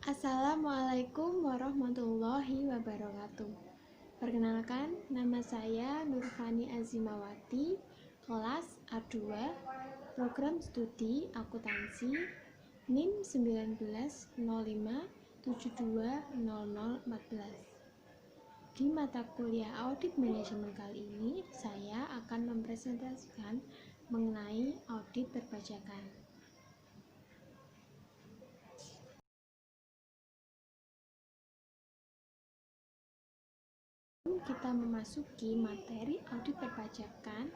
Assalamualaikum warahmatullahi wabarakatuh. Perkenalkan, nama saya Nurfani Azimawati, kelas A2, program studi akuntansi, NIM 1905720014. Di mata kuliah audit manajemen kali ini, saya akan mempresentasikan mengenai audit perpajakan. Kita memasuki materi audit perpajakan,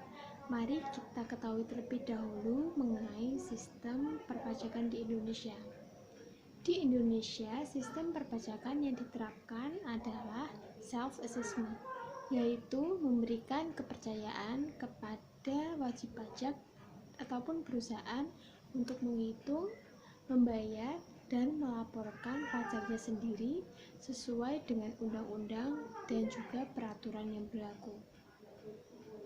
mari kita ketahui terlebih dahulu mengenai sistem perpajakan di Indonesia. Di Indonesia, sistem perpajakan yang diterapkan adalah self-assessment, yaitu memberikan kepercayaan kepada wajib pajak ataupun perusahaan untuk menghitung, membayar, dan melaporkan pajaknya sendiri sesuai dengan undang-undang dan juga peraturan yang berlaku.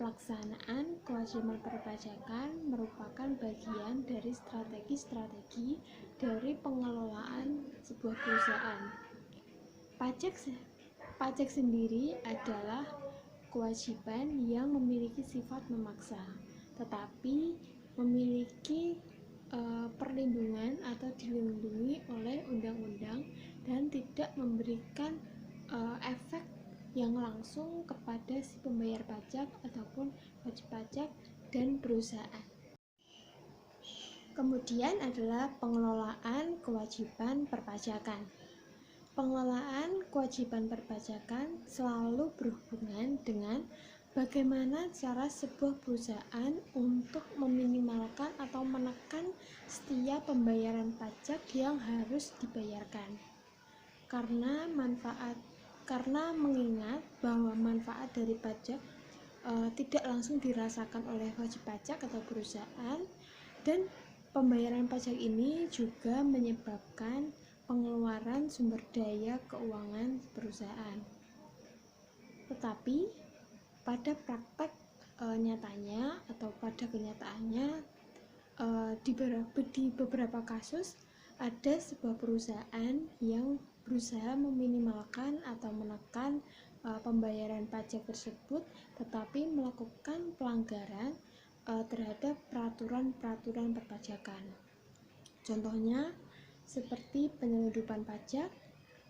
Pelaksanaan kewajiban perpajakan merupakan bagian dari strategi-strategi dari pengelolaan sebuah perusahaan. Pajak sendiri adalah kewajiban yang memiliki sifat memaksa, tetapi memiliki perlindungan atau dilindungi oleh undang-undang dan tidak memberikan efek yang langsung kepada si pembayar pajak ataupun wajib pajak dan perusahaan. Kemudian adalah pengelolaan kewajiban perpajakan. Pengelolaan kewajiban perpajakan selalu berhubungan dengan bagaimana cara sebuah perusahaan untuk meminimalkan atau menekan setiap pembayaran pajak yang harus dibayarkan. Karena mengingat bahwa manfaat dari pajak tidak langsung dirasakan oleh wajib pajak atau perusahaan, dan pembayaran pajak ini juga menyebabkan pengeluaran sumber daya keuangan perusahaan. Tetapi pada praktek nyatanya atau pada kenyataannya di beberapa kasus ada sebuah perusahaan yang berusaha meminimalkan atau menekan pembayaran pajak tersebut, tetapi melakukan pelanggaran terhadap peraturan-peraturan perpajakan. Contohnya seperti penyelundupan pajak,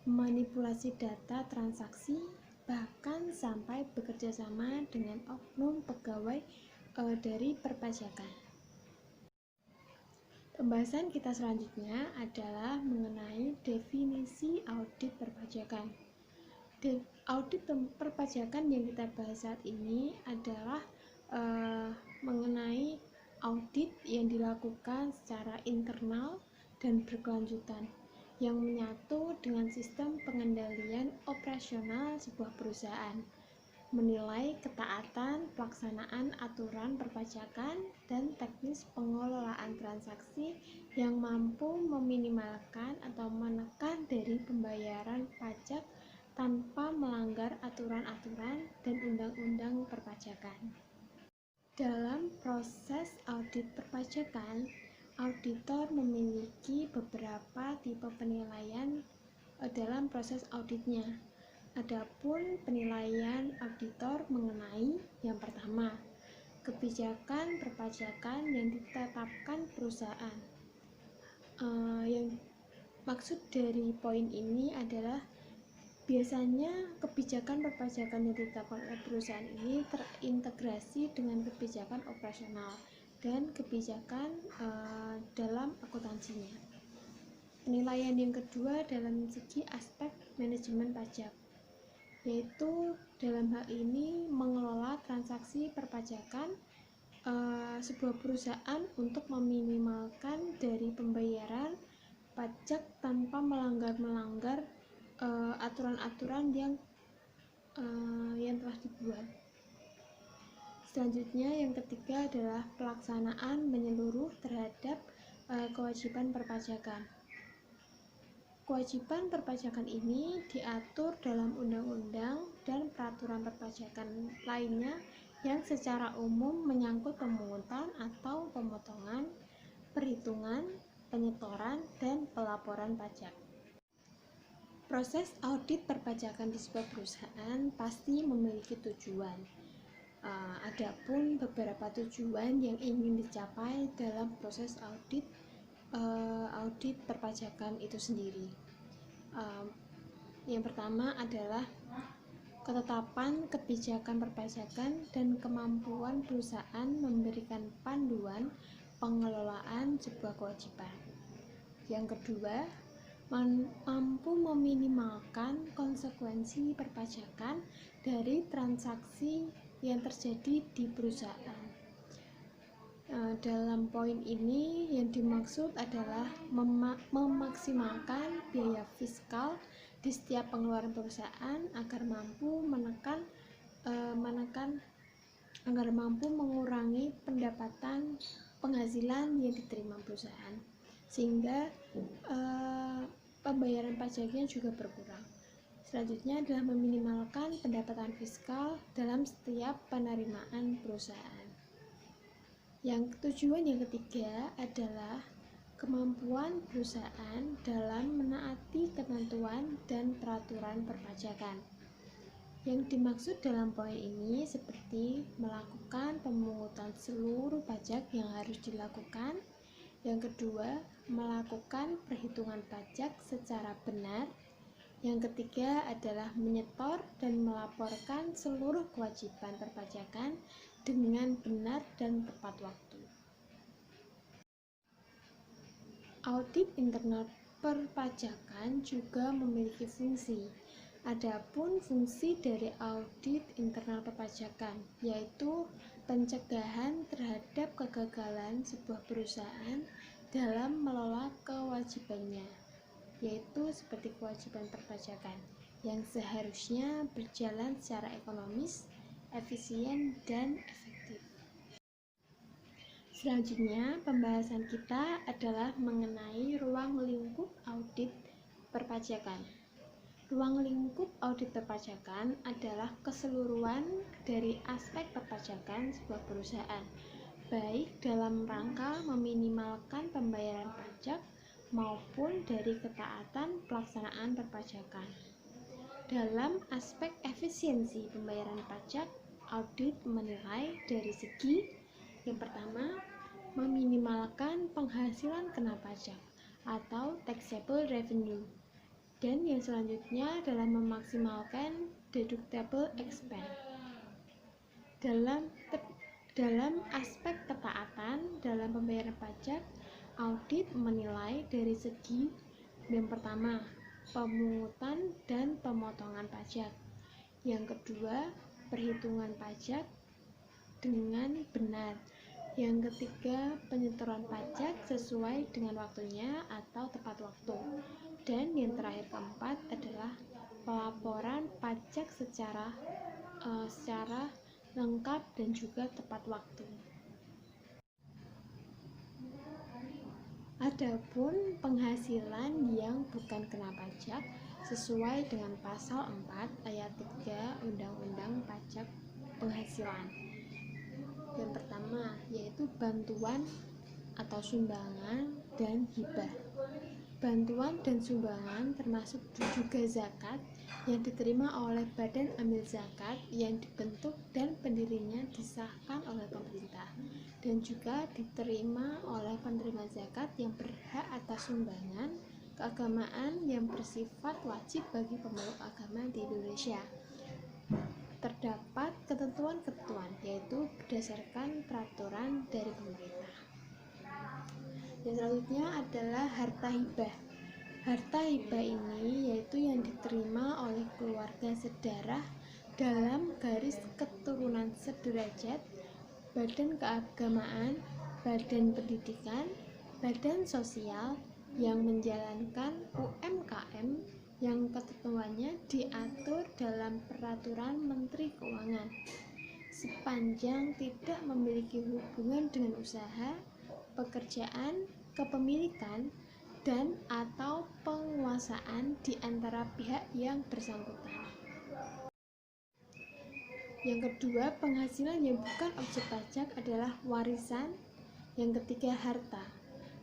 manipulasi data transaksi, bahkan sampai bekerja sama dengan oknum pegawai dari perpajakan. Pembahasan kita selanjutnya adalah mengenai definisi audit perpajakan. Audit perpajakan yang kita bahas saat ini adalah mengenai audit yang dilakukan secara internal dan berkelanjutan yang menyatu dengan sistem pengendalian operasional sebuah perusahaan, menilai ketaatan pelaksanaan aturan perpajakan dan teknis pengelolaan transaksi yang mampu meminimalkan atau menekan dari pembayaran pajak tanpa melanggar aturan-aturan dan undang-undang perpajakan. Dalam proses audit perpajakan, auditor memiliki beberapa tipe penilaian dalam proses auditnya. Adapun penilaian auditor mengenai yang pertama, kebijakan perpajakan yang ditetapkan perusahaan. Yang maksud dari poin ini adalah biasanya kebijakan perpajakan yang ditetapkan oleh perusahaan ini terintegrasi dengan kebijakan operasional dan kebijakan dalam akuntansinya. Penilaian yang kedua dalam segi aspek manajemen pajak, yaitu dalam hal ini mengelola transaksi perpajakan sebuah perusahaan untuk meminimalkan dari pembayaran pajak tanpa melanggar aturan-aturan yang telah dibuat. Selanjutnya yang ketiga adalah pelaksanaan menyeluruh terhadap kewajiban perpajakan. Kewajiban perpajakan ini diatur dalam undang-undang dan peraturan perpajakan lainnya yang secara umum menyangkut pemungutan atau pemotongan, perhitungan, penyetoran, dan pelaporan pajak. Proses audit perpajakan di sebuah perusahaan pasti memiliki tujuan. Adapun beberapa tujuan yang ingin dicapai dalam proses audit perpajakan itu sendiri. Yang pertama adalah ketetapan kebijakan perpajakan dan kemampuan perusahaan memberikan panduan pengelolaan sebuah kewajiban. Yang kedua, mampu meminimalkan konsekuensi perpajakan dari transaksi yang terjadi di perusahaan. Dalam poin ini yang dimaksud adalah memaksimalkan biaya fiskal di setiap pengeluaran perusahaan agar mampu mengurangi penghasilan yang diterima perusahaan, sehingga pembayaran pajaknya juga berkurang. Selanjutnya adalah meminimalkan pendapatan fiskal dalam setiap penerimaan perusahaan. Yang tujuan yang ketiga adalah kemampuan perusahaan dalam menaati ketentuan dan peraturan perpajakan. Yang dimaksud dalam poin ini seperti melakukan pemungutan seluruh pajak yang harus dilakukan. Yang kedua, melakukan perhitungan pajak secara benar. Yang ketiga adalah menyetor dan melaporkan seluruh kewajiban perpajakan dengan benar dan tepat waktu. Audit internal perpajakan juga memiliki fungsi. Adapun fungsi dari audit internal perpajakan yaitu pencegahan terhadap kegagalan sebuah perusahaan dalam mengelola kewajibannya, yaitu seperti kewajiban perpajakan yang seharusnya berjalan secara ekonomis, efisien, dan efektif. Selanjutnya, pembahasan kita adalah mengenai ruang lingkup audit perpajakan. Ruang lingkup audit perpajakan adalah keseluruhan dari aspek perpajakan sebuah perusahaan, baik dalam rangka meminimalkan pembayaran pajak maupun dari ketaatan pelaksanaan perpajakan. Dalam aspek efisiensi pembayaran pajak, audit menilai dari segi yang pertama, meminimalkan penghasilan kena pajak atau taxable revenue. Dan yang selanjutnya adalah memaksimalkan deductible expense. Dalam aspek ketaatan dalam pembayaran pajak, audit menilai dari segi yang pertama, pemungutan dan pemotongan pajak. Yang kedua, perhitungan pajak dengan benar. Yang ketiga, penyetoran pajak sesuai dengan waktunya atau tepat waktu. Dan yang terakhir keempat adalah pelaporan pajak secara lengkap dan juga tepat waktu. Adapun penghasilan yang bukan kena pajak sesuai dengan pasal 4 ayat 3 Undang-Undang Pajak Penghasilan. Yang pertama yaitu bantuan atau sumbangan dan hibah. Bantuan dan sumbangan termasuk juga zakat yang diterima oleh badan amil zakat yang dibentuk dan pendirinya disahkan oleh pemerintah, dan juga diterima oleh penerima zakat yang berhak atas sumbangan keagamaan yang bersifat wajib bagi pemeluk agama di Indonesia. Terdapat ketentuan-ketentuan yaitu berdasarkan peraturan dari pemerintah. Yang selanjutnya adalah harta hibah. Harta hibah ini yaitu yang diterima oleh keluarga sedarah dalam garis keturunan sederajat, badan keagamaan, badan pendidikan, badan sosial yang menjalankan UMKM yang ketentuannya diatur dalam peraturan Menteri Keuangan, sepanjang tidak memiliki hubungan dengan usaha, pekerjaan, kepemilikan, dan atau penguasaan di antara pihak yang bersangkutan. Yang kedua, penghasilan yang bukan objek pajak adalah warisan. Yang ketiga, harta.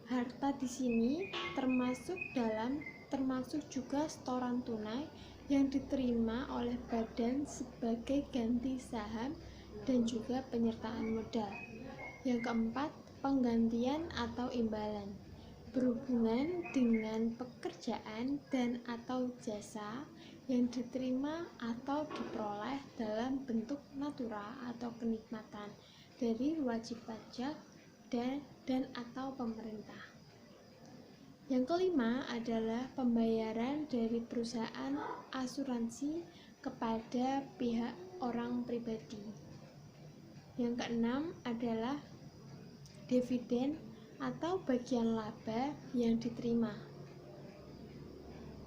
Harta di sini termasuk dalam termasuk juga setoran tunai yang diterima oleh badan sebagai ganti saham dan juga penyertaan modal. Yang keempat, penggantian atau imbalan berhubungan dengan pekerjaan dan atau jasa yang diterima atau diperoleh dalam bentuk natura atau kenikmatan dari wajib pajak dan atau pemerintah. Yang kelima adalah pembayaran dari perusahaan asuransi kepada pihak orang pribadi. Yang keenam adalah dividen atau bagian laba yang diterima.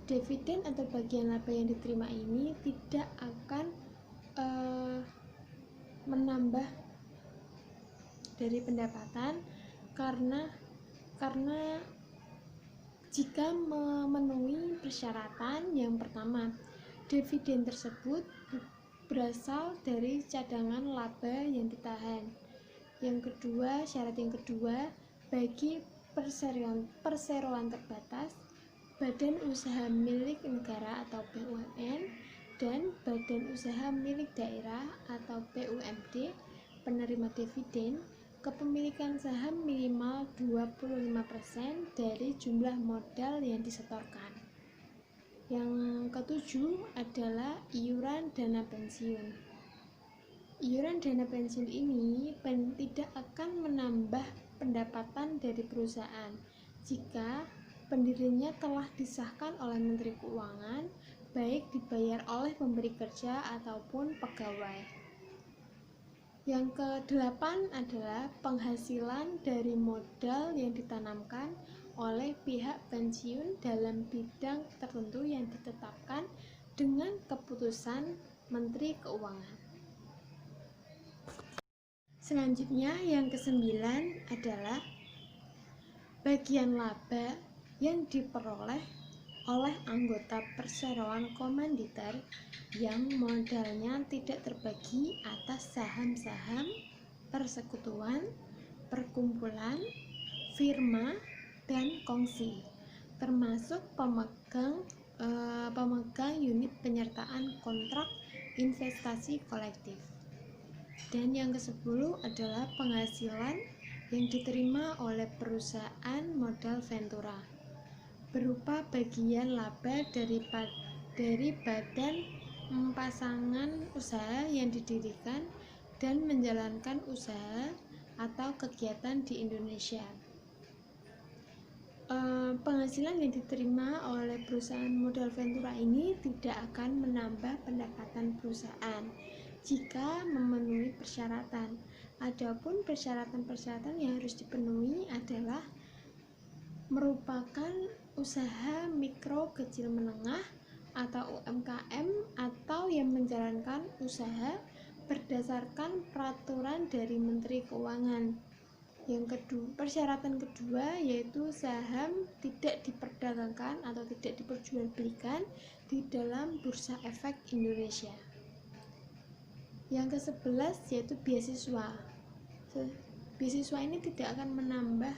Dividen atau bagian laba yang diterima ini tidak akan menambah dari pendapatan karena jika memenuhi persyaratan. Yang pertama, dividen tersebut berasal dari cadangan laba yang ditahan. Yang kedua, syarat yang kedua, bagi perseroan terbatas, badan usaha milik negara atau BUMN, dan badan usaha milik daerah atau BUMD, penerima dividen, kepemilikan saham minimal 25% dari jumlah modal yang disetorkan. Yang ketujuh adalah iuran dana pensiun. Iuran dana pensiun ini tidak akan menambah pendapatan dari perusahaan jika pendirinya telah disahkan oleh Menteri Keuangan, baik dibayar oleh pemberi kerja ataupun pegawai. Yang kedelapan adalah penghasilan dari modal yang ditanamkan oleh pihak pensiun dalam bidang tertentu yang ditetapkan dengan keputusan Menteri Keuangan. Selanjutnya yang kesembilan adalah bagian laba yang diperoleh oleh anggota perseroan komanditer yang modalnya tidak terbagi atas saham-saham, persekutuan, perkumpulan, firma, dan kongsi, termasuk pemegang unit penyertaan kontrak investasi kolektif. Dan yang ke-10 adalah penghasilan yang diterima oleh perusahaan modal Ventura berupa bagian laba dari badan pasangan usaha yang didirikan dan menjalankan usaha atau kegiatan di Indonesia. Penghasilan yang diterima oleh perusahaan modal Ventura ini tidak akan menambah pendapatan perusahaan jika memenuhi persyaratan. Adapun persyaratan-persyaratan yang harus dipenuhi adalah merupakan usaha mikro kecil menengah atau UMKM atau yang menjalankan usaha berdasarkan peraturan dari Menteri Keuangan. Yang kedua, persyaratan kedua yaitu saham tidak diperdagangkan atau tidak diperjualbelikan di dalam Bursa Efek Indonesia. Yang ke-11 yaitu beasiswa. Beasiswa ini tidak akan menambah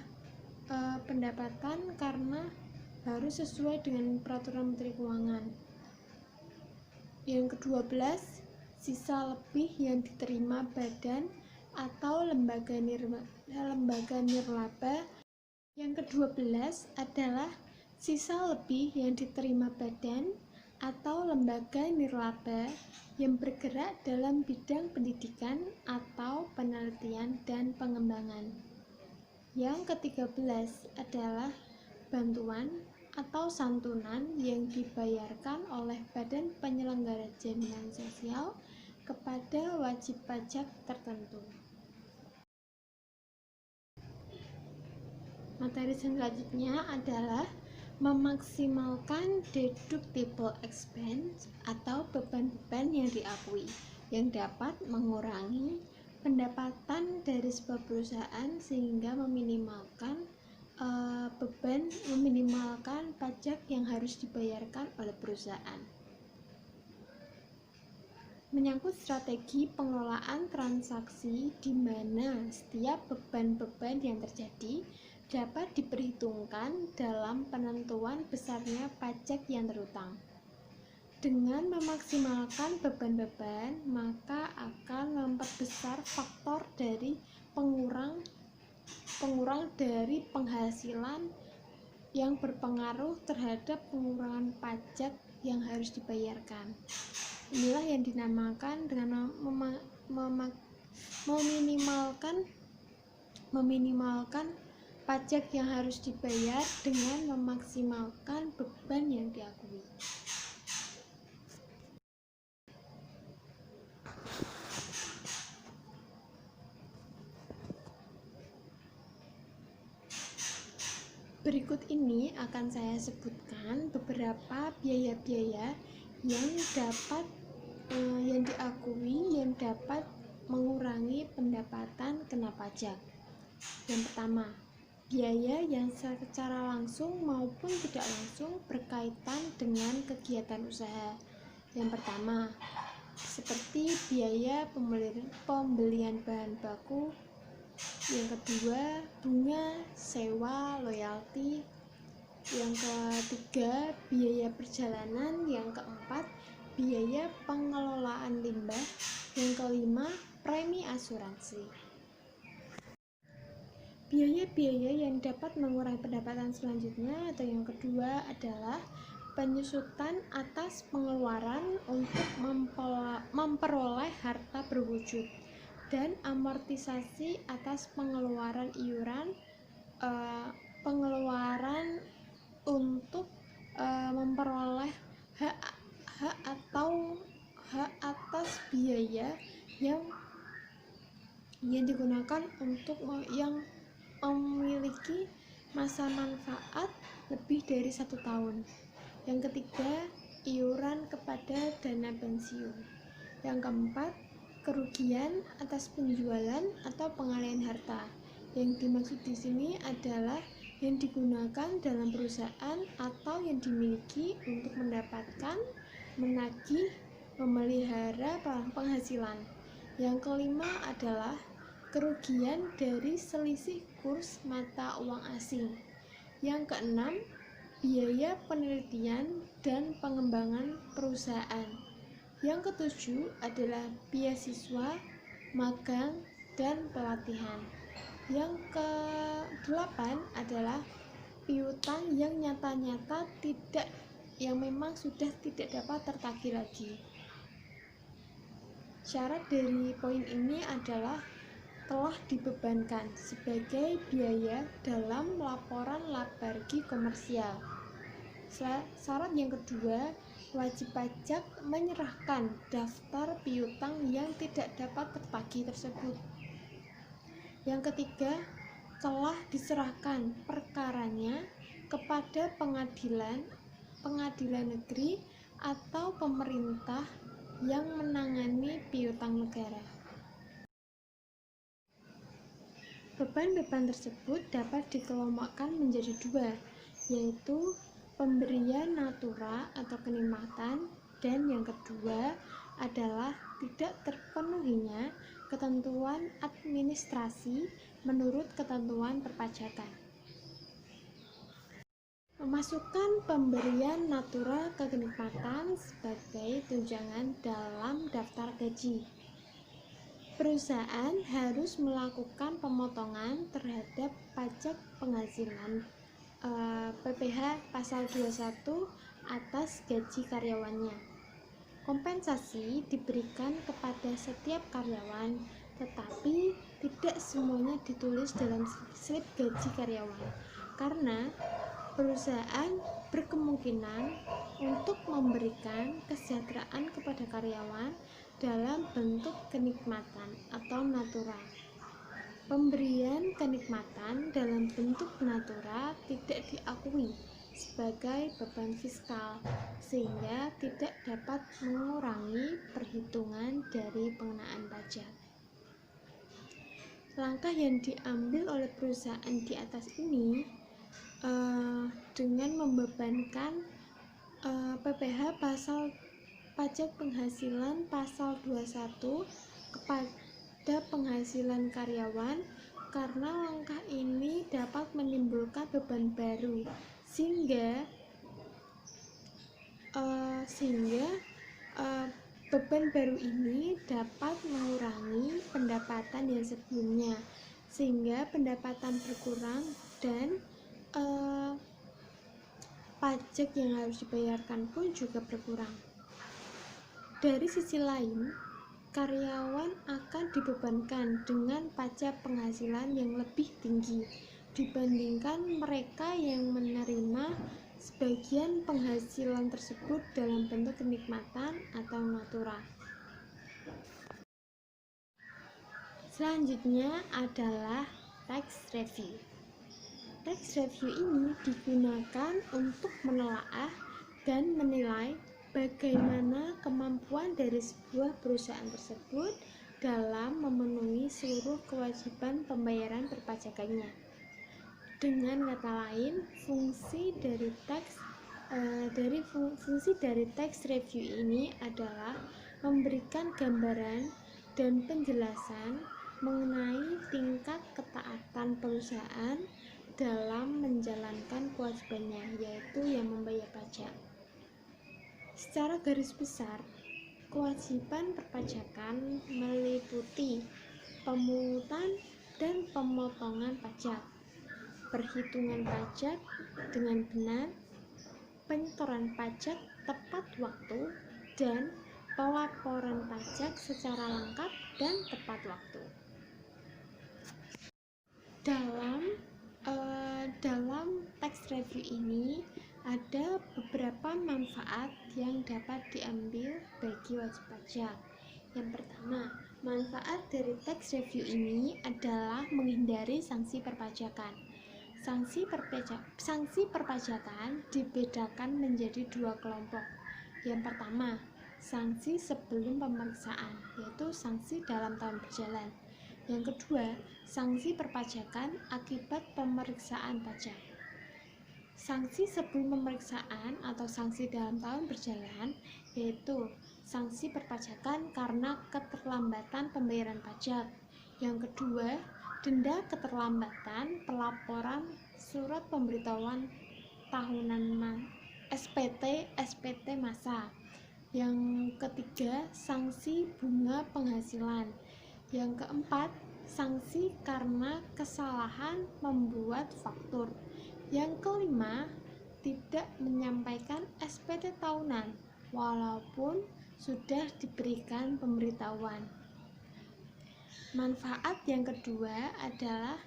pendapatan karena harus sesuai dengan peraturan Menteri Keuangan. Yang ke-12, sisa lebih yang diterima badan atau lembaga nirlaba. Yang ke-12 adalah sisa lebih yang diterima badan atau lembaga nirlaba yang bergerak dalam bidang pendidikan atau penelitian dan pengembangan. Yang ke-13 adalah bantuan atau santunan yang dibayarkan oleh badan penyelenggara jaminan sosial kepada wajib pajak tertentu. Materi selanjutnya adalah memaksimalkan deductible expense atau beban-beban yang diakui yang dapat mengurangi pendapatan dari sebuah perusahaan sehingga meminimalkan pajak yang harus dibayarkan oleh perusahaan. Menyangkut strategi pengelolaan transaksi di mana setiap beban-beban yang terjadi dapat diperhitungkan dalam penentuan besarnya pajak yang terutang. Dengan memaksimalkan beban-beban, maka akan memperbesar faktor dari pengurang dari penghasilan yang berpengaruh terhadap pengurangan pajak yang harus dibayarkan. Inilah yang dinamakan dengan meminimalkan pajak yang harus dibayar dengan memaksimalkan beban yang diakui. Berikut ini akan saya sebutkan beberapa biaya-biaya yang diakui yang dapat mengurangi pendapatan kena pajak. Yang pertama, biaya yang secara langsung maupun tidak langsung berkaitan dengan kegiatan usaha. Yang pertama, seperti biaya pembelian bahan baku. Yang kedua, bunga, sewa, royalti. Yang ketiga, biaya perjalanan. Yang keempat, biaya pengelolaan limbah. Yang kelima, premi asuransi. Biaya-biaya yang dapat mengurangi pendapatan selanjutnya atau yang kedua adalah penyusutan atas pengeluaran untuk memperoleh harta berwujud dan amortisasi atas pengeluaran iuran untuk memperoleh hak atas biaya yang digunakan untuk yang memiliki masa manfaat lebih dari 1 tahun. Yang ketiga, iuran kepada dana pensiun. Yang keempat, kerugian atas penjualan atau pengalihan harta. Yang dimaksud di sini adalah yang digunakan dalam perusahaan atau yang dimiliki untuk mendapatkan, menagih, memelihara penghasilan. Yang kelima adalah kerugian dari selisih kurs mata uang asing. Yang keenam, biaya penelitian dan pengembangan perusahaan. Yang ketujuh adalah beasiswa, magang, dan pelatihan. Yang kedelapan adalah piutang yang nyata-nyata yang memang sudah tidak dapat tertagih lagi. Syarat dari poin ini adalah telah dibebankan sebagai biaya dalam laporan laba-rugi komersial. Syarat yang kedua, wajib pajak menyerahkan daftar piutang yang tidak dapat tertagih tersebut. Yang ketiga, telah diserahkan perkaranya kepada pengadilan negeri atau pemerintah yang menangani piutang negara. Beban-beban tersebut dapat dikelompokkan menjadi dua, yaitu pemberian natura atau kenikmatan, dan yang kedua adalah tidak terpenuhinya ketentuan administrasi menurut ketentuan perpajakan. Memasukkan pemberian natura ke kenikmatan sebagai tunjangan dalam daftar gaji. Perusahaan harus melakukan pemotongan terhadap pajak penghasilan PPh pasal 21 atas gaji karyawannya. Kompensasi diberikan kepada setiap karyawan, tetapi tidak semuanya ditulis dalam slip gaji karyawan, karena perusahaan berkemungkinan untuk memberikan kesejahteraan kepada karyawan dalam bentuk kenikmatan atau natura. Pemberian kenikmatan dalam bentuk natura tidak diakui sebagai beban fiskal, sehingga tidak dapat mengurangi perhitungan dari pengenaan pajak. Langkah yang diambil oleh perusahaan di atas ini dengan membebankan PPh pasal pajak penghasilan pasal 21 kepada penghasilan karyawan, karena langkah ini dapat menimbulkan beban baru sehingga beban baru ini dapat mengurangi pendapatan yang sebelumnya, sehingga pendapatan berkurang dan pajak yang harus dibayarkan pun juga berkurang. Dari sisi lain, karyawan akan dibebankan dengan pajak penghasilan yang lebih tinggi dibandingkan mereka yang menerima sebagian penghasilan tersebut dalam bentuk kenikmatan atau natura. Selanjutnya adalah tax review. Tax review ini digunakan untuk menelaah dan menilai bagaimana kemampuan dari sebuah perusahaan tersebut dalam memenuhi seluruh kewajiban pembayaran perpajakannya. Dengan kata lain, fungsi dari tax review ini adalah memberikan gambaran dan penjelasan mengenai tingkat ketaatan perusahaan dalam menjalankan kewajibannya, yaitu yang membayar pajak. Secara garis besar, kewajiban perpajakan meliputi pemungutan dan pemotongan pajak, perhitungan pajak dengan benar, penyetoran pajak tepat waktu, dan pelaporan pajak secara lengkap dan tepat waktu. Dalam tax review ini ada beberapa manfaat yang dapat diambil bagi wajib pajak. Yang pertama, manfaat dari tax review ini adalah menghindari sanksi perpajakan. Sanksi perpajakan dibedakan menjadi dua kelompok. Yang pertama, sanksi sebelum pemeriksaan, yaitu sanksi dalam tahun berjalan. Yang kedua, sanksi perpajakan akibat pemeriksaan pajak. Sanksi sebelum pemeriksaan atau sanksi dalam tahun berjalan yaitu sanksi perpajakan karena keterlambatan pembayaran pajak. Yang kedua, denda keterlambatan pelaporan surat pemberitahuan tahunan SPT masa. Yang ketiga, sanksi bunga penghasilan. Yang keempat, sanksi karena kesalahan membuat faktur. Yang kelima, tidak menyampaikan SPT tahunan walaupun sudah diberikan pemberitahuan. Manfaat yang kedua adalah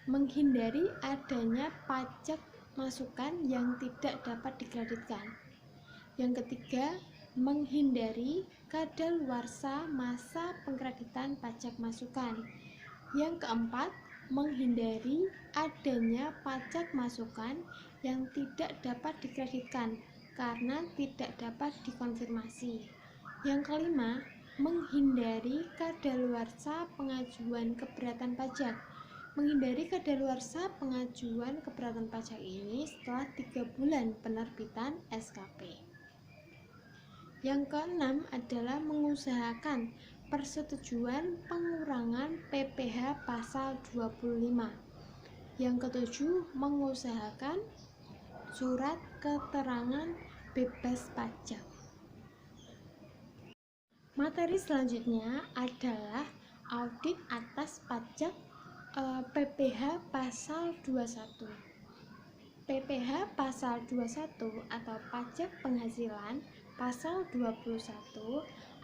menghindari adanya pajak masukan yang tidak dapat dikreditkan. Yang ketiga, menghindari kadaluarsa masa pengkreditan pajak masukan. Yang keempat, menghindari adanya pajak masukan yang tidak dapat dikreditkan karena tidak dapat dikonfirmasi. Yang kelima, menghindari kadaluarsa pengajuan keberatan pajak. Menghindari kadaluarsa pengajuan keberatan pajak ini setelah 3 bulan penerbitan SKP. Yang keenam adalah mengusahakan persetujuan pengurangan PPh pasal 25. Yang ketujuh, mengusahakan surat keterangan bebas pajak. Materi selanjutnya adalah audit atas pajak PPh pasal 21. PPh pasal 21 atau pajak penghasilan pasal 21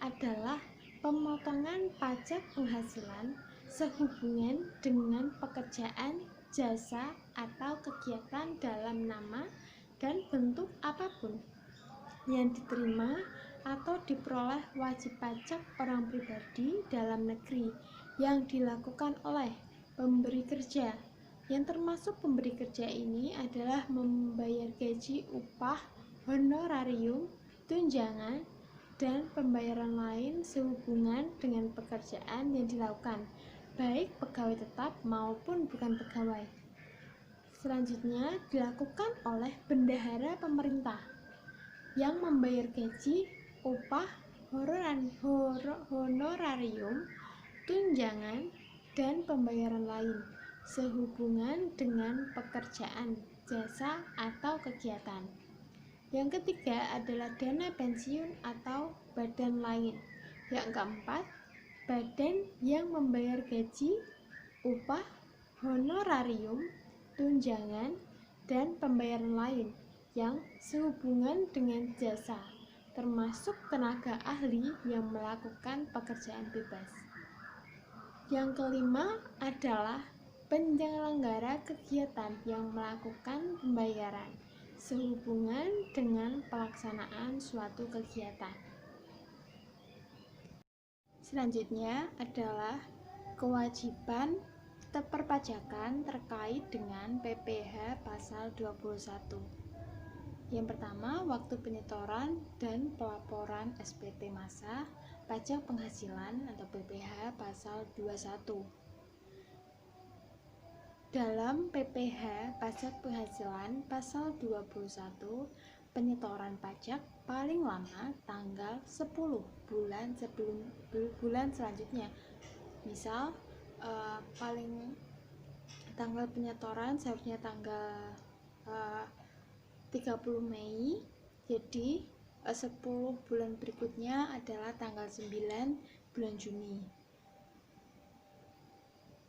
adalah pemotongan pajak penghasilan sehubungan dengan pekerjaan, jasa, atau kegiatan dalam nama dan bentuk apapun yang diterima atau diperoleh wajib pajak orang pribadi dalam negeri yang dilakukan oleh pemberi kerja. Yang termasuk pemberi kerja ini adalah membayar gaji, upah, honorarium, tunjangan, dan pembayaran lain sehubungan dengan pekerjaan yang dilakukan, baik pegawai tetap maupun bukan pegawai. Selanjutnya dilakukan oleh bendahara pemerintah yang membayar gaji, upah, honorarium, tunjangan, dan pembayaran lain sehubungan dengan pekerjaan, jasa, atau kegiatan. Yang ketiga adalah dana pensiun atau badan lain. Yang keempat, badan yang membayar gaji, upah, honorarium, tunjangan, dan pembayaran lain yang sehubungan dengan jasa, termasuk tenaga ahli yang melakukan pekerjaan bebas. Yang kelima adalah penyelenggara kegiatan yang melakukan pembayaran sehubungan dengan pelaksanaan suatu kegiatan. Selanjutnya adalah kewajiban perpajakan terkait dengan PPh pasal 21. Yang pertama, waktu penyetoran dan pelaporan SPT massa pajak penghasilan atau PPh pasal 21. Dalam PPh pajak penghasilan pasal 21, penyetoran pajak paling lama tanggal 10 bulan sebelum bulan selanjutnya. Misal paling tanggal penyetoran seharusnya tanggal 30 Mei, jadi 10 bulan berikutnya adalah tanggal 9 bulan Juni.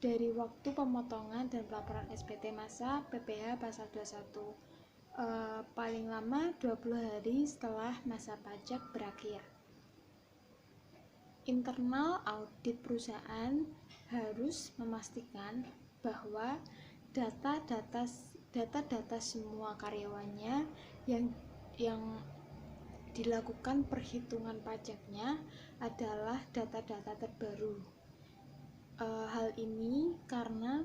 Dari waktu pemotongan dan pelaporan SPT massa PPh pasal 21, paling lama 20 hari setelah masa pajak berakhir. Internal audit perusahaan harus memastikan bahwa data-data semua karyawannya yang dilakukan perhitungan pajaknya adalah data-data terbaru. Hal ini karena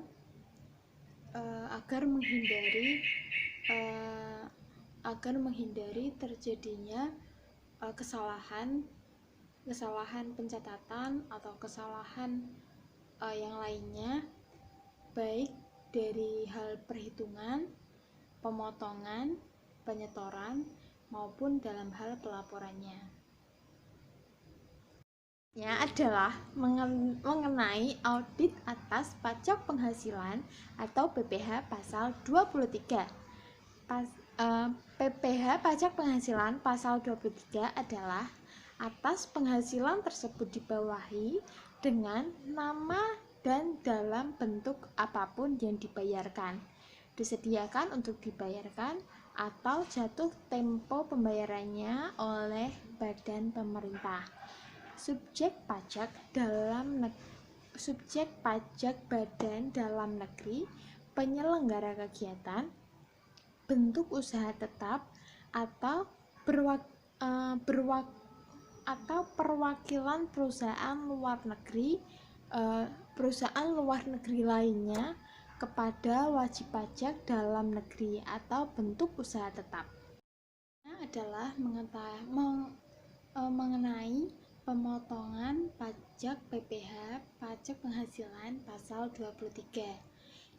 agar menghindari terjadinya kesalahan pencatatan atau kesalahan yang lainnya, baik dari hal perhitungan, pemotongan, penyetoran, maupun dalam hal pelaporannya. Adalah mengenai audit atas pajak penghasilan atau PPh pasal 23. PPh pajak penghasilan pasal 23 adalah atas penghasilan tersebut dibawahi dengan nama dan dalam bentuk apapun yang dibayarkan, disediakan untuk dibayarkan, atau jatuh tempo pembayarannya oleh badan pemerintah, subjek pajak badan dalam negeri, penyelenggara kegiatan, bentuk usaha tetap, atau perwakilan perusahaan luar negeri lainnya kepada wajib pajak dalam negeri atau bentuk usaha tetap. Adalah mengenai pemotongan pajak PPh pajak penghasilan pasal 23,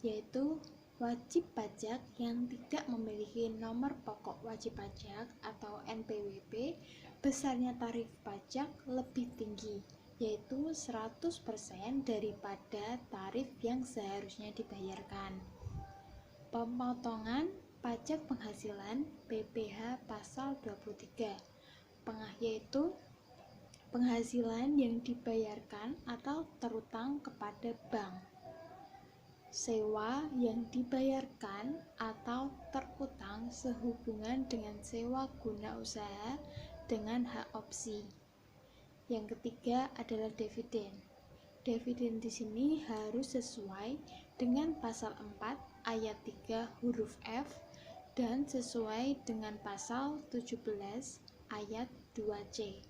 yaitu wajib pajak yang tidak memiliki nomor pokok wajib pajak atau NPWP besarnya tarif pajak lebih tinggi, yaitu 100% daripada tarif yang seharusnya dibayarkan. Pemotongan pajak penghasilan PPh pasal 23, yaitu penghasilan yang dibayarkan atau terutang kepada bank, sewa yang dibayarkan atau terutang sehubungan dengan sewa guna usaha dengan hak opsi. Yang ketiga adalah dividen. Dividen di sini harus sesuai dengan pasal 4 ayat 3 huruf F dan sesuai dengan pasal 17 ayat 2C.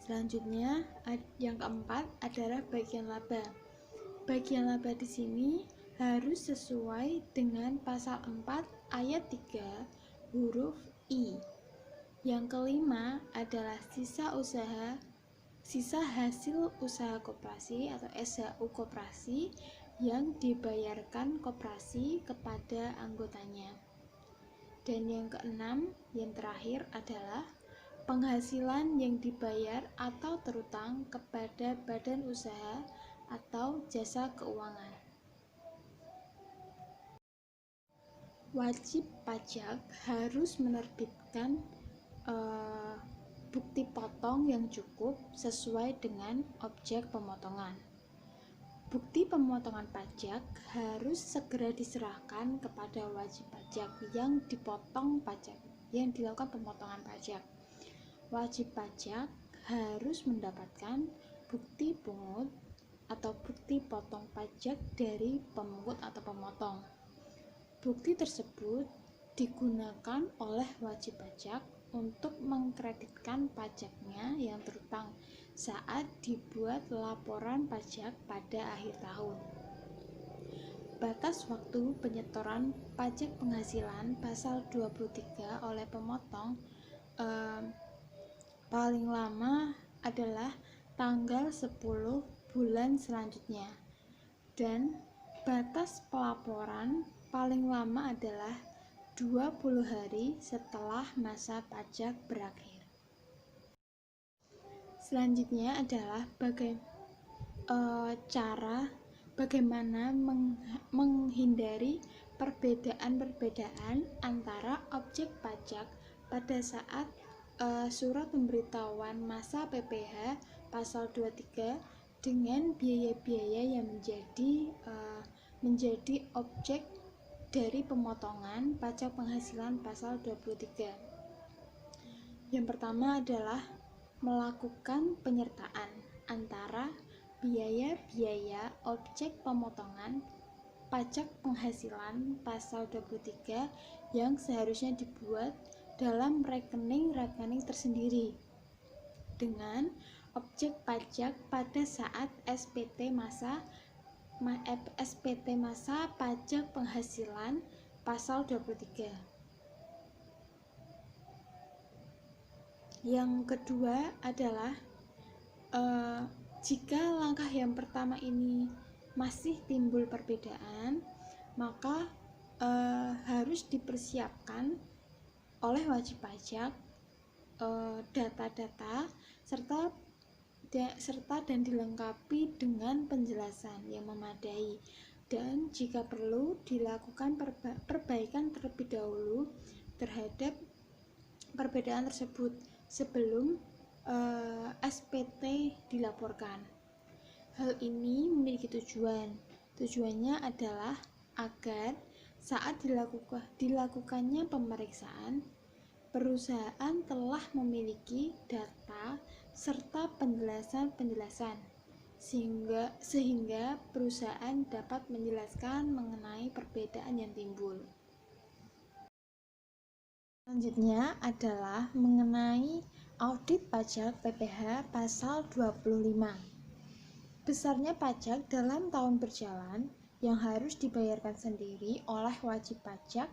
Selanjutnya, yang keempat adalah bagian laba. Bagian laba di sini harus sesuai dengan pasal 4 ayat 3 huruf I. Yang kelima adalah sisa hasil usaha koperasi atau SHU koperasi yang dibayarkan koperasi kepada anggotanya. Dan yang keenam, yang terakhir adalah penghasilan yang dibayar atau terutang kepada badan usaha atau jasa keuangan. Wajib pajak harus menerbitkan bukti potong yang cukup sesuai dengan objek pemotongan. Bukti pemotongan pajak harus segera diserahkan kepada wajib pajak yang dipotong pajak, yang dilakukan pemotongan pajak. Wajib pajak harus mendapatkan bukti pungut atau bukti potong pajak dari pemungut atau pemotong. Bukti tersebut digunakan oleh wajib pajak untuk mengkreditkan pajaknya yang terutang saat dibuat laporan pajak pada akhir tahun. Batas waktu penyetoran pajak penghasilan pasal 23 oleh pemotong paling lama adalah tanggal 10 bulan selanjutnya, dan batas pelaporan paling lama adalah 20 hari setelah masa pajak berakhir. Selanjutnya adalah bagaimana menghindari perbedaan-perbedaan antara objek pajak pada saat surat pemberitahuan masa PPh pasal 23 dengan biaya-biaya yang menjadi objek dari pemotongan pajak penghasilan pasal 23. Yang pertama adalah melakukan penyertaan antara biaya-biaya objek pemotongan pajak penghasilan pasal 23 yang seharusnya dibuat dalam rekening-rekening tersendiri dengan objek pajak pada saat SPT masa pajak penghasilan pasal 23. Yang kedua adalah jika langkah yang pertama ini masih timbul perbedaan, maka harus dipersiapkan oleh wajib pajak data-data serta dan dilengkapi dengan penjelasan yang memadai, dan jika perlu dilakukan perbaikan terlebih dahulu terhadap perbedaan tersebut sebelum SPT dilaporkan. Hal ini memiliki tujuannya adalah agar saat dilakukannya pemeriksaan, perusahaan telah memiliki data serta penjelasan sehingga perusahaan dapat menjelaskan mengenai perbedaan yang timbul. Selanjutnya adalah mengenai audit pajak PPh pasal 25. Besarnya pajak dalam tahun berjalan yang harus dibayarkan sendiri oleh wajib pajak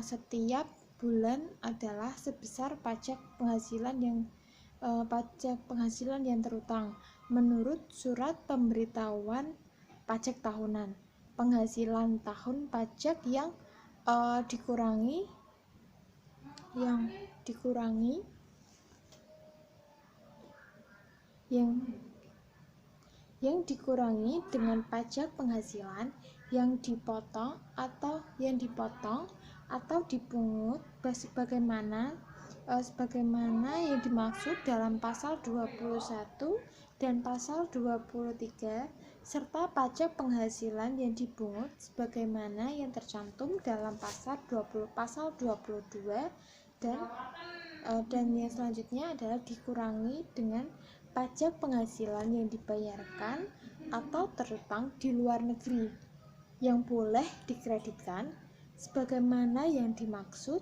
setiap bulan adalah sebesar pajak penghasilan yang terutang menurut surat pemberitahuan pajak tahunan. Penghasilan tahun pajak yang dikurangi dengan pajak penghasilan yang dipotong atau dipungut sebagaimana yang dimaksud dalam pasal 21 dan pasal 23, serta pajak penghasilan yang dipungut sebagaimana yang tercantum dalam pasal 22 dan yang selanjutnya adalah dikurangi dengan pajak penghasilan yang dibayarkan atau terutang di luar negeri yang boleh dikreditkan sebagaimana yang dimaksud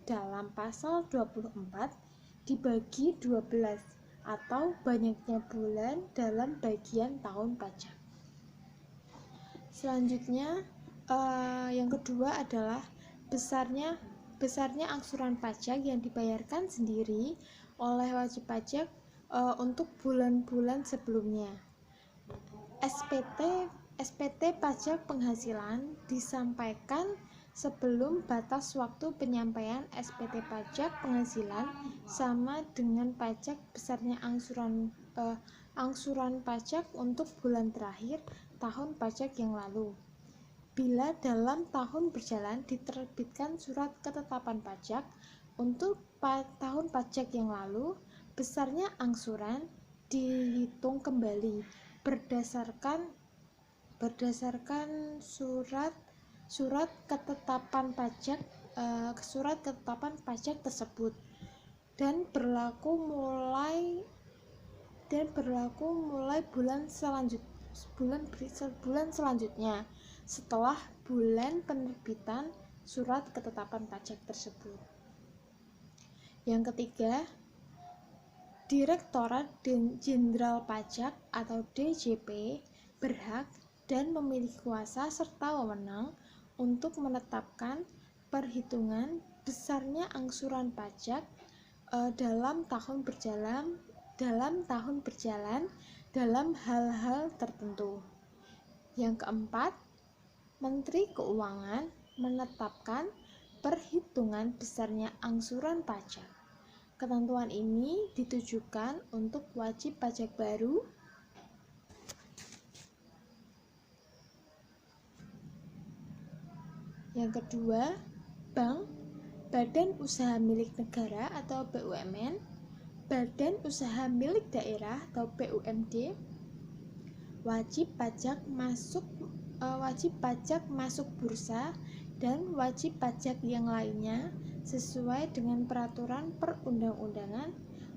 dalam pasal 24 dibagi 12 atau banyaknya bulan dalam bagian tahun pajak. Selanjutnya yang kedua adalah besarnya angsuran pajak yang dibayarkan sendiri oleh wajib pajak untuk bulan-bulan sebelumnya. SPT pajak penghasilan disampaikan sebelum batas waktu penyampaian SPT pajak penghasilan sama dengan pajak besarnya angsuran pajak untuk bulan terakhir tahun pajak yang lalu. Bila dalam tahun berjalan diterbitkan surat ketetapan pajak untuk tahun pajak yang lalu, besarnya angsuran dihitung kembali berdasarkan surat ketetapan pajak tersebut dan berlaku mulai bulan selanjutnya setelah bulan penerbitan surat ketetapan pajak tersebut. Yang ketiga, Direktorat Jenderal Pajak atau DJP berhak dan memiliki kuasa serta wewenang untuk menetapkan perhitungan besarnya angsuran pajak dalam tahun berjalan dalam hal-hal tertentu. Yang keempat, Menteri Keuangan menetapkan perhitungan besarnya angsuran pajak. Ketentuan ini ditujukan untuk wajib pajak baru, yang kedua, bank, badan usaha milik negara atau BUMN, badan usaha milik daerah atau BUMD, wajib pajak masuk bursa, dan wajib pajak yang lainnya sesuai dengan peraturan perundang-undangan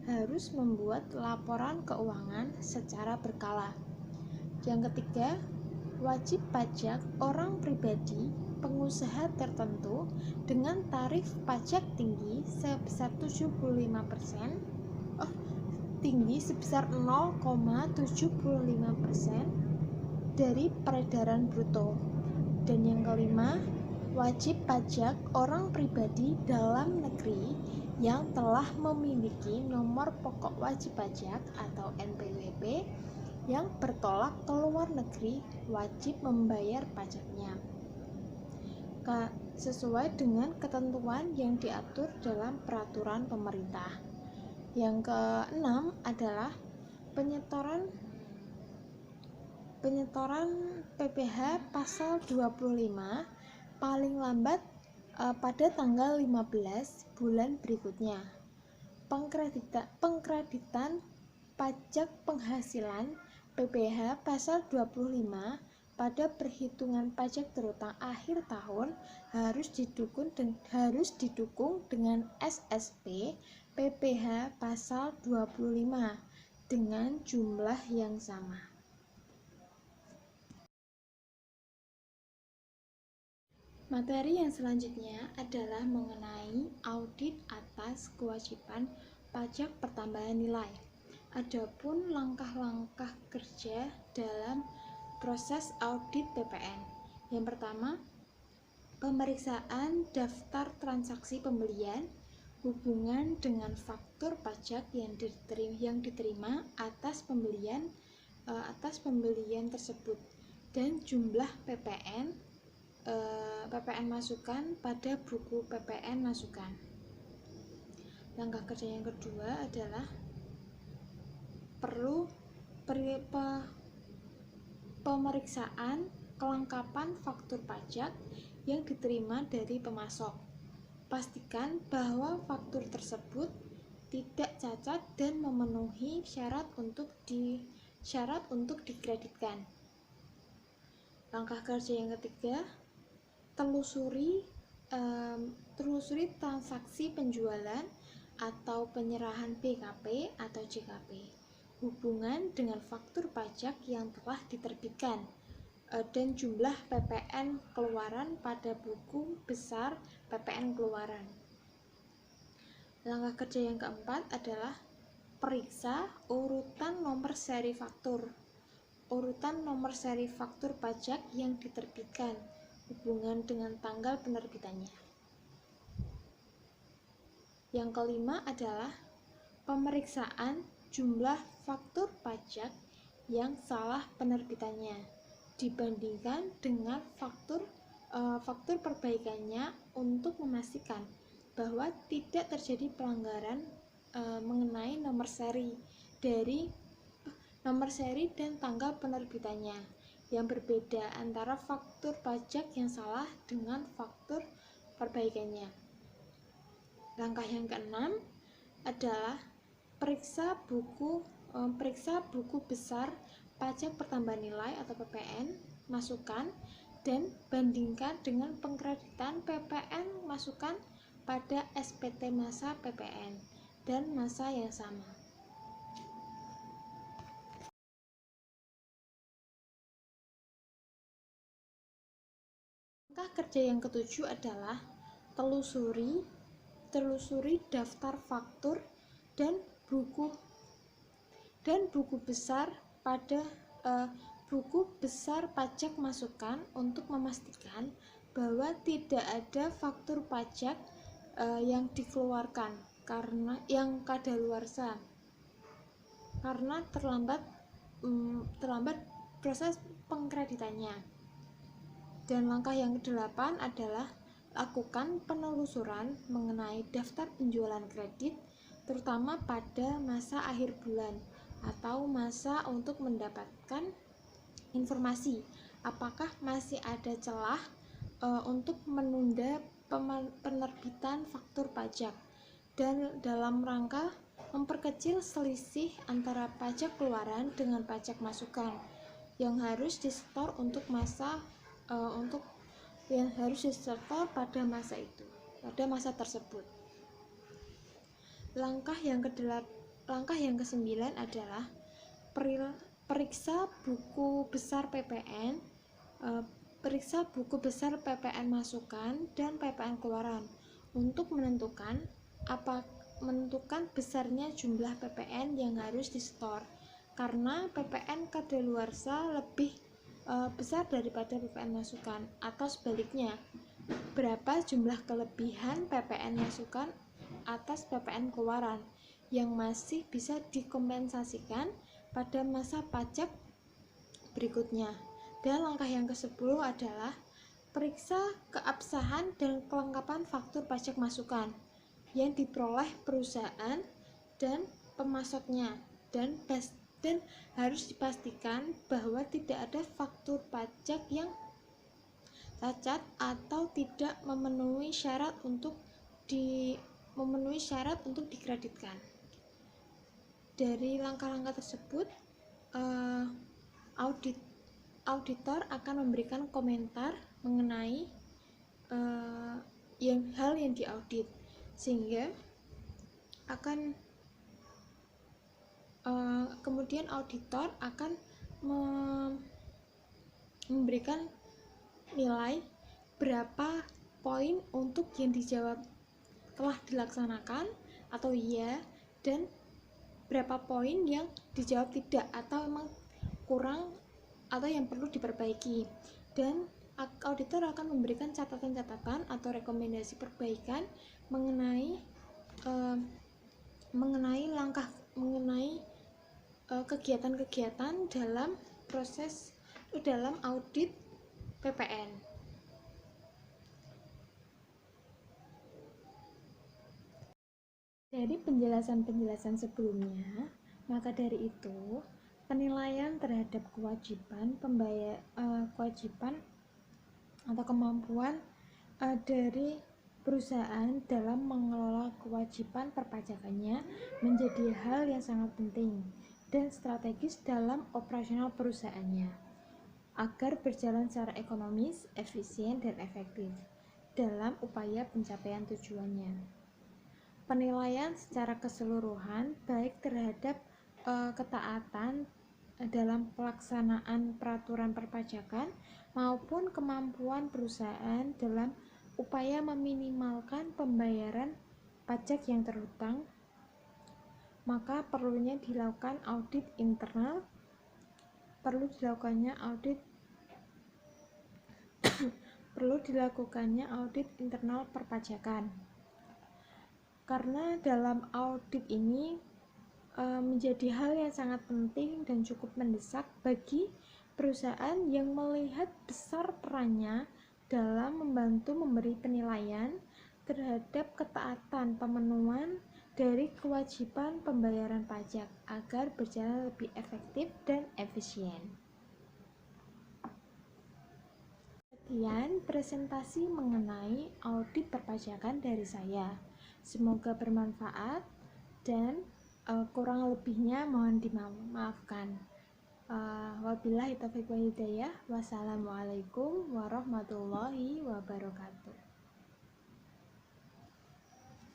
harus membuat laporan keuangan secara berkala. Yang ketiga, wajib pajak orang pribadi pengusaha tertentu dengan tarif pajak tinggi sebesar 0,75% dari peredaran bruto. Dan yang kelima, wajib pajak orang pribadi dalam negeri yang telah memiliki nomor pokok wajib pajak atau NPWP yang bertolak ke luar negeri wajib membayar pajaknya sesuai dengan ketentuan yang diatur dalam peraturan pemerintah. Yang keenam adalah penyetoran PPh pasal 25 paling lambat pada tanggal 15 bulan berikutnya. Pengkreditan pajak penghasilan PPh pasal 25 pada perhitungan pajak terutang akhir tahun harus didukung dengan SSP PPh pasal 25 dengan jumlah yang sama. Materi yang selanjutnya adalah mengenai audit atas kewajiban pajak pertambahan nilai. Adapun langkah-langkah kerja dalam proses audit PPN. Yang pertama, pemeriksaan daftar transaksi pembelian hubungan dengan faktur pajak yang diterima atas pembelian tersebut dan jumlah PPN masukan pada buku PPN masukan. Langkah kerja yang kedua adalah perlu pemeriksaan kelengkapan faktur pajak yang diterima dari pemasok. Pastikan bahwa faktur tersebut tidak cacat dan memenuhi syarat untuk dikreditkan. Langkah kerja yang ketiga, telusuri transaksi penjualan atau penyerahan BKP atau JKP hubungan dengan faktur pajak yang telah diterbitkan dan jumlah PPN keluaran pada buku besar PPN keluaran. Langkah kerja yang keempat adalah periksa urutan nomor seri faktur pajak yang diterbitkan hubungan dengan tanggal penerbitannya. Yang kelima adalah pemeriksaan jumlah faktur pajak yang salah penerbitannya dibandingkan dengan faktur perbaikannya untuk memastikan bahwa tidak terjadi pelanggaran mengenai nomor seri dan tanggal penerbitannya yang berbeda antara faktur pajak yang salah dengan faktur perbaikannya. Langkah yang keenam adalah periksa buku besar pajak pertambahan nilai atau PPN masukan dan bandingkan dengan pengkreditan PPN masukan pada SPT masa PPN dan masa yang sama. Langkah kerja yang ketujuh adalah telusuri daftar faktur dan buku besar buku besar pajak masukan untuk memastikan bahwa tidak ada faktur pajak yang dikeluarkan karena yang kadaluarsa karena terlambat proses pengkreditannya. Dan langkah yang ke-8 adalah lakukan penelusuran mengenai daftar penjualan kredit terutama pada masa akhir bulan atau masa untuk mendapatkan informasi apakah masih ada celah untuk menunda penerbitan faktur pajak dan dalam rangka memperkecil selisih antara pajak keluaran dengan pajak masukan yang harus disetor pada masa tersebut. Langkah yang ke-9 adalah periksa buku besar PPN masukan dan PPN keluaran untuk menentukan besarnya jumlah PPN yang harus disetor karena PPN kadaluarsa lebih besar daripada PPN masukan atau sebaliknya berapa jumlah kelebihan PPN masukan atas PPN keluaran yang masih bisa dikompensasikan pada masa pajak berikutnya. Dan langkah yang ke-10 adalah periksa keabsahan dan kelengkapan faktur pajak masukan yang diperoleh perusahaan dan pemasoknya dan harus dipastikan bahwa tidak ada faktur pajak yang cacat atau tidak memenuhi syarat untuk dikreditkan. Dari langkah-langkah tersebut, auditor akan memberikan komentar mengenai hal yang diaudit, sehingga kemudian auditor akan memberikan nilai berapa poin untuk yang dijawab telah dilaksanakan atau iya dan berapa poin yang dijawab tidak atau memang kurang atau yang perlu diperbaiki. Dan auditor akan memberikan catatan-catatan atau rekomendasi perbaikan mengenai kegiatan-kegiatan dalam audit PPN. Dari penjelasan sebelumnya, maka dari itu penilaian terhadap kewajiban atau kemampuan dari perusahaan dalam mengelola kewajiban perpajakannya menjadi hal yang sangat penting dan strategis dalam operasional perusahaannya agar berjalan secara ekonomis, efisien, dan efektif dalam upaya pencapaian tujuannya. Penilaian secara keseluruhan baik terhadap ketaatan dalam pelaksanaan peraturan perpajakan maupun kemampuan perusahaan dalam upaya meminimalkan pembayaran pajak yang terhutang, maka perlu dilakukannya audit internal perpajakan. Karena dalam audit ini menjadi hal yang sangat penting dan cukup mendesak bagi perusahaan yang melihat besar perannya dalam membantu memberi penilaian terhadap ketaatan pemenuhan dari kewajiban pembayaran pajak agar berjalan lebih efektif dan efisien. Sekian presentasi mengenai audit perpajakan dari saya. Semoga bermanfaat dan kurang lebihnya mohon dimaafkan. Wabillahi taufiq wal hidayah. Wassalamualaikum warahmatullahi wabarakatuh.